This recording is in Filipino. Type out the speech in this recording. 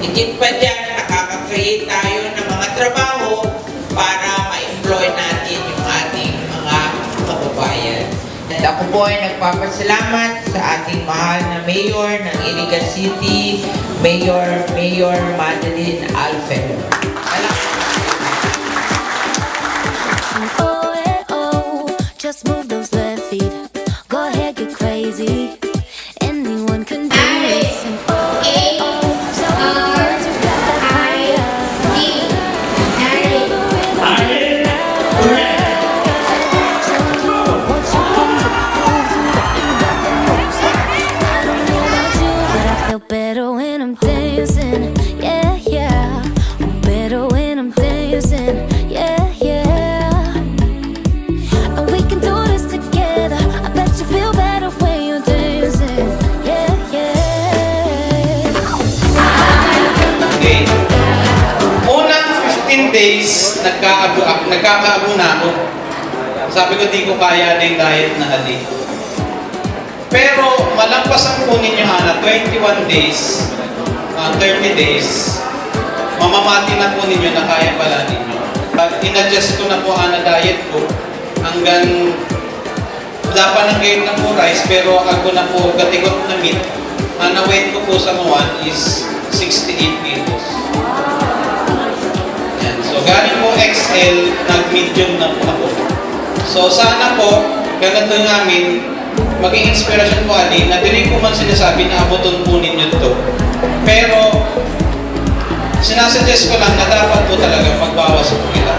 Higit pa dyan, nakaka-create tayo ng mga trabaho para ma-employ natin yung ating mga kababayan. At ako po ay nagpapasalamat sa ating mahal na Mayor ng Iligan City, Mayor Madeline Alfero. Just move those left feet. Go ahead, get crazy. Anyone can do this. And so words you got that fire. Feel the rhythm. So what you came to prove to that you got the moves. I don't know about you, but I feel better when I'm dancing. Yeah, yeah. I'm better when I'm dancing. Yeah, yeah. We can do this together. I bet you feel better when you're dancing. Yeah, yeah. Okay. Unang 15 days, nagkakaabo na ako. Sabi ko, di ko kaya na yung diet na hali. Pero, malampasan po ninyo, Ana, 21 days, 30 days, mamamati na po ninyo na kaya pala ninyo. In-adjust ko na po, Ana, diet ko. Hanggang dapat ng gain na po rice, pero ako na po gatigot na meat. Ang na-weight ko po sa mga is 68 kilos. Yan. So galing po XL, nag-medium na po ako. So sana po, ganito namin, maging inspirasyon po ali, na din ko man sinasabi na abuton po ninyo ito. Pero, sinasuggest ko lang na dapat po talaga magbawas po kita.